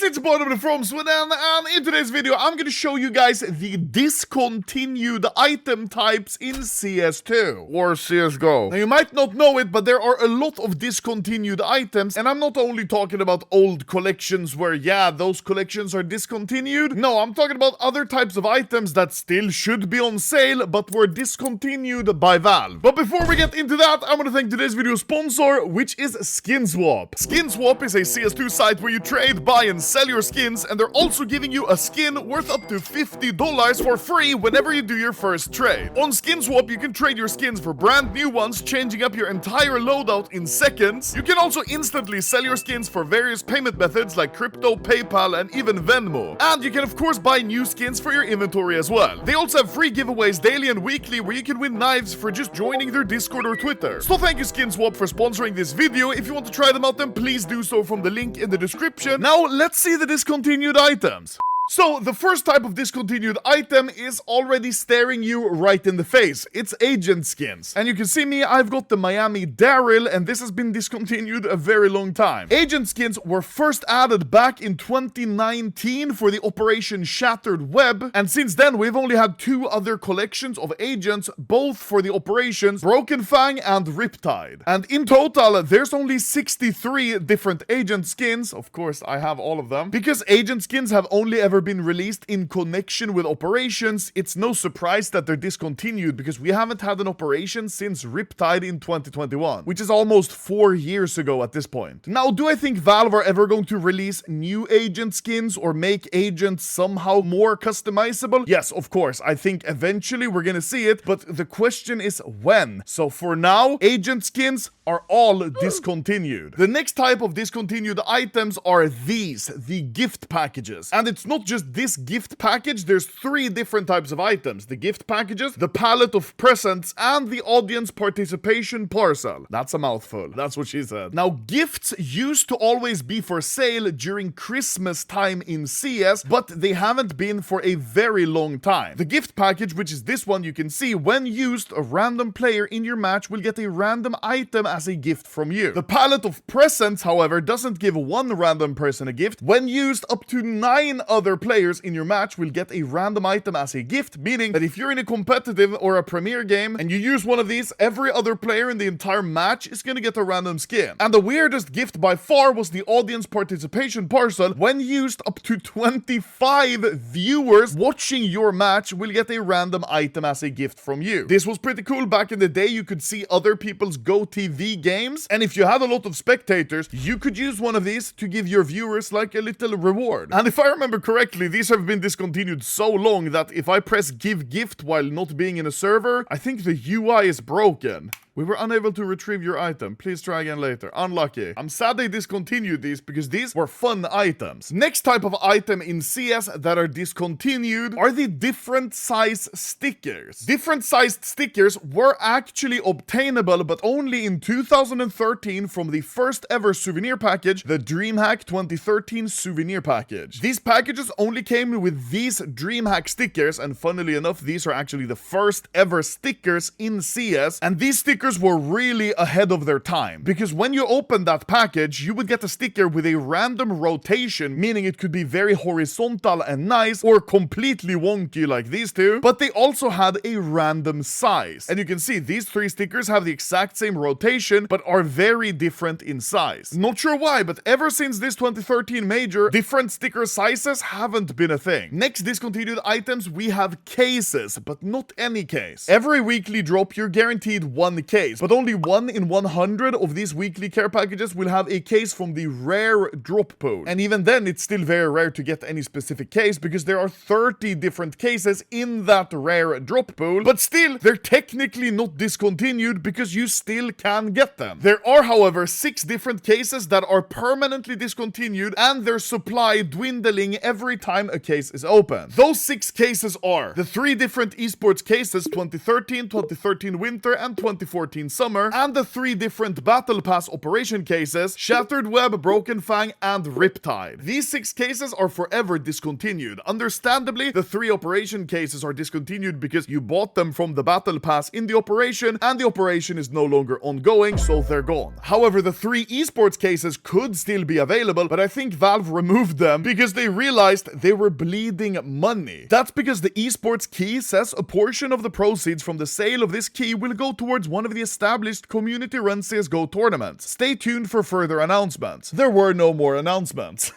it's Bottom from Sweden, and in today's video I'm gonna show you guys the discontinued item types in CS2 or CSGO. Now you might not know it, but there are a lot of discontinued items, and I'm not only talking about old collections where, yeah, those collections are discontinued. No, I'm talking about other types of items that still should be on sale, but were discontinued by Valve. But before we get into that, I want to thank today's video sponsor, which is SkinSwap. SkinSwap is a CS2 site where you trade, buy, and sell your skins, and they're also giving you a skin worth up to $50 for free whenever you do your first trade. On SkinSwap, you can trade your skins for brand new ones, changing up your entire loadout in seconds. You can also instantly sell your skins for various payment methods like crypto, PayPal, and even Venmo. And you can of course buy new skins for your inventory as well. They also have free giveaways daily and weekly where you can win knives for just joining their Discord or Twitter. So thank you SkinSwap for sponsoring this video. If you want to try them out, then please do so from the link in the description. Now let's see the discontinued items. So, the first type of discontinued item is already staring you right in the face. It's agent skins. And you can see me, I've got the Miami Daryl, and this has been discontinued a very long time. Agent skins were first added back in 2019 for the Operation Shattered Web, and since then we've only had two other collections of agents, both for the operations Broken Fang and Riptide. And in total, there's only 63 different agent skins. Of course, I have all of them. Because agent skins have only ever been released in connection with operations, it's no surprise that they're discontinued because we haven't had an operation since Riptide in 2021, which is almost 4 years ago at this point. Now, do I think Valve are ever going to release new agent skins or make agents somehow more customizable? Yes, of course. I think eventually we're gonna see it, but the question is when. So for now, agent skins are all discontinued. The next type of discontinued items are these, the gift packages. And it's not just this gift package, there's 3 different types of items. The gift packages, the palette of presents, and the audience participation parcel. That's a mouthful. That's what she said. Now, gifts used to always be for sale during Christmas time in CS, but they haven't been for a very long time. The gift package, which is this one you can see, when used, a random player in your match will get a random item as a gift from you. The palette of presents, however, doesn't give one random person a gift. When used, up to 9 other players in your match will get a random item as a gift, meaning that if you're in a competitive or a premier game and you use one of these, every other player in the entire match is gonna get a random skin. And the weirdest gift by far was the audience participation parcel. When used, up to 25 viewers watching your match will get a random item as a gift from you. This was pretty cool. Back in the day, you could see other people's GoTV games, and if you had a lot of spectators, you could use one of these to give your viewers like a little reward. And if I remember correctly, these have been discontinued so long that if I press give gift while not being in a server, I think the UI is broken. We were unable to retrieve your item. Please try again later. Unlucky. I'm sad they discontinued these because these were fun items. Next type of item in CS that are discontinued are the different size stickers. Different sized stickers were actually obtainable, but only in 2013 from the first ever souvenir package, the DreamHack 2013 souvenir package. These packages only came with these DreamHack stickers, and funnily enough, these are actually the first ever stickers in CS, and these stickers were really ahead of their time, because when you open that package, you would get a sticker with a random rotation, meaning it could be very horizontal and nice, or completely wonky like these two, but they also had a random size. And you can see these 3 stickers have the exact same rotation, but are very different in size. Not sure why, but ever since this 2013 major, different sticker sizes haven't been a thing. Next discontinued items, we have cases, but not any case. Every weekly drop, you're guaranteed 1 case, but only 1 in 100 of these weekly care packages will have a case from the rare drop pool. And even then, it's still very rare to get any specific case because there are 30 different cases in that rare drop pool, but still, they're technically not discontinued because you still can get them. There are, however, 6 different cases that are permanently discontinued and their supply dwindling every every time a case is open. Those 6 cases are the 3 different esports cases, 2013, 2013 winter, and 2014 summer, and the 3 different battle pass operation cases, Shattered Web, Broken Fang, and Riptide. These 6 cases are forever discontinued. Understandably, the 3 operation cases are discontinued because you bought them from the battle pass in the operation, and the operation is no longer ongoing, so they're gone. However, the 3 esports cases could still be available, but I think Valve removed them because they realized they were bleeding money. That's because the esports key says a portion of the proceeds from the sale of this key will go towards one of the established community-run CSGO tournaments. Stay tuned for further announcements. There were no more announcements.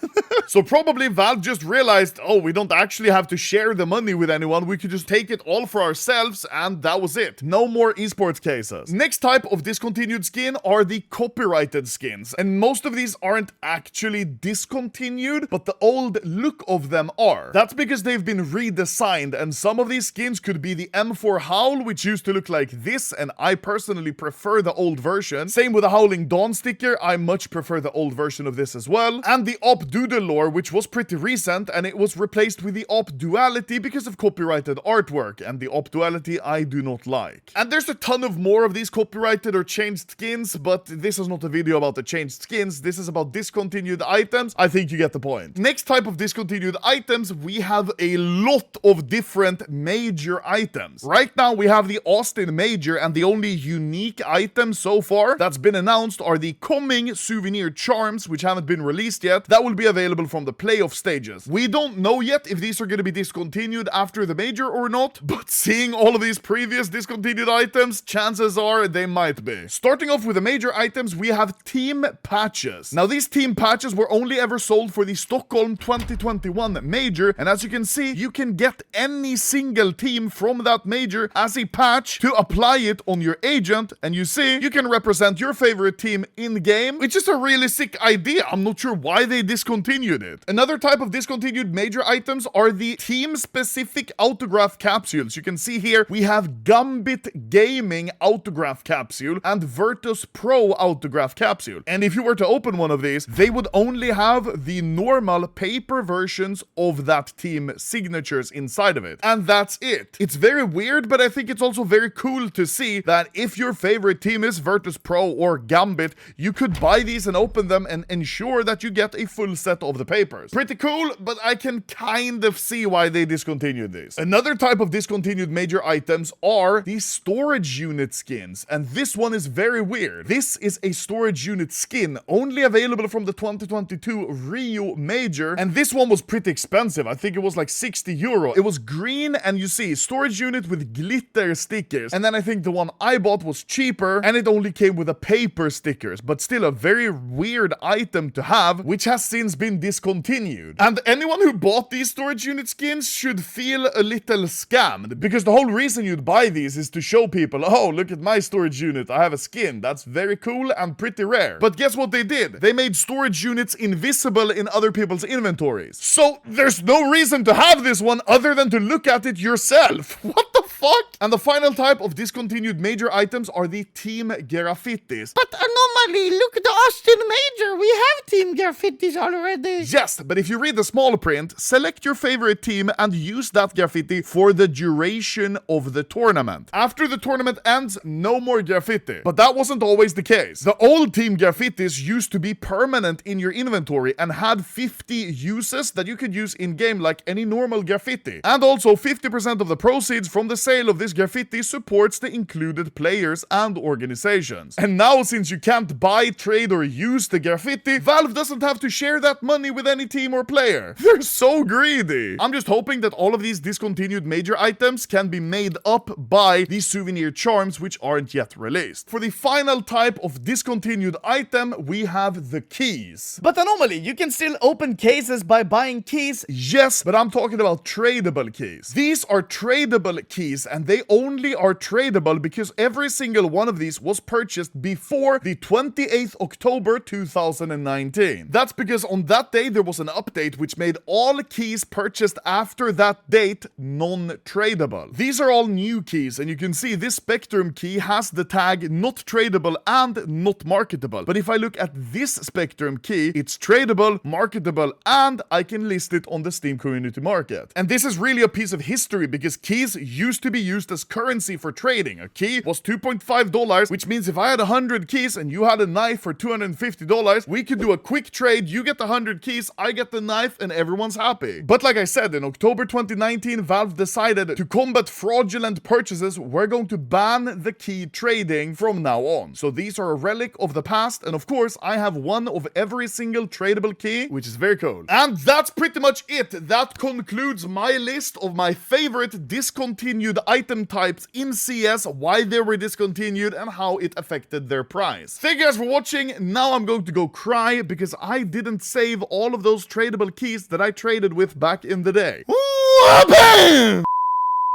So probably Valve just realized, oh, we don't actually have to share the money with anyone, we could just take it all for ourselves, and that was it. No more esports cases. Next type of discontinued skin are the copyrighted skins, and most of these aren't actually discontinued, but the old look of them are. That's because they've been redesigned, and some of these skins could be the M4 Howl, which used to look like this, and I personally prefer the old version. Same with the Howling Dawn sticker, I much prefer the old version of this as well. And the Op Doodle lore, which was pretty recent, and it was replaced with the Op Duality because of copyrighted artwork, and the Op Duality I do not like. And there's a ton of more of these copyrighted or changed skins, but this is not a video about the changed skins, this is about discontinued items. I think you get the point. Next type of discontinued items, we have a lot of different major items. Right now we have the Austin Major, and the only unique item so far that's been announced are the coming souvenir charms, which haven't been released yet, that will be available from the playoff stages. We don't know yet if these are going to be discontinued after the major or not, but seeing all of these previous discontinued items, chances are they might be. Starting off with the major items, we have team patches. Now these team patches were only ever sold for the Stockholm 2021 major, and as you can see, you can get any single team from that major as a patch to apply it on your agent, and you see, you can represent your favorite team in-game, which is a really sick idea. I'm not sure why they discontinued it. Another type of discontinued major items are the team-specific autograph capsules. You can see here, we have Gambit Gaming autograph capsule and Virtus Pro autograph capsule. And if you were to open one of these, they would only have the normal paper versions of that team signatures inside of it. And that's it. It's very weird, but I think it's also very cool to see that if your favorite team is Virtus Pro or Gambit, you could buy these and open them and ensure that you get a full set of the papers. Pretty cool, but I can kind of see why they discontinued these. Another type of discontinued major items are the storage unit skins, and this one is very weird. This is a storage unit skin only available from the 2022 Rio Major, and this one was pretty expensive. I think it was like 60 euro. It was green, and you see, storage unit with glitter stickers, and then I think the one I bought was cheaper, and it only came with a paper stickers, but still a very weird item to have, which has since been discontinued. And anyone who bought these storage unit skins should feel a little scammed, because the whole reason you'd buy these is to show people, oh, look at my storage unit, I have a skin, that's very cool and pretty rare. But guess what they did? They made storage units invisible in other people's inventories. So there's no reason to have this one other than to look at it yourself. What the fuck? And the final type of discontinued major items are the team graffitis. But anomaly, look at the Austin Major, we have team graffitis already. Yes, but if you read the small print, select your favorite team and use that graffiti for the duration of the tournament. After the tournament ends, no more graffiti. But that wasn't always the case. The old team graffitis used to be permanent in your inventory and had 50 uses that you could use in-game like any normal graffiti. And also 50% of the proceeds from the sale of this graffiti supports the included players and organizations. And now, since you can't buy, trade, or use the graffiti, Valve doesn't have to share that money with any team or player. They're so greedy. I'm just hoping that all of these discontinued major items can be made up by these souvenir charms, which aren't yet released. For the final type of discontinued item, we have the keys. But anomaly, you can still open cases by buying keys. Yes, but I'm talking about tradable keys. These are tradable keys keys, and they only are tradable because every single one of these was purchased before the 28th October 2019. That's because on that day there was an update which made all keys purchased after that date non-tradable. These are all new keys, and you can see this Spectrum key has the tag not tradable and not marketable. But if I look at this Spectrum key, it's tradable, marketable, and I can list it on the Steam Community Market. And this is really a piece of history because keys used to be used as currency for trading. A key was $2.5, which means if I had 100 keys and you had a knife for $250, we could do a quick trade. You get the 100 keys, I get the knife, and everyone's happy. But like I said, in October 2019, Valve decided to combat fraudulent purchases. We're going to ban the key trading from now on. So these are a relic of the past, and of course, I have one of every single tradable key, which is very cool. And that's pretty much it. That concludes my list of my favorite discontinued item types in CS, why they were discontinued, and how it affected their price. Thank you guys for watching. Now I'm going to go cry because I didn't save all of those tradable keys that I traded with back in the day.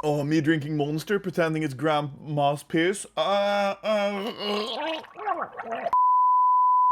Oh, me drinking Monster, pretending it's grandma's piss.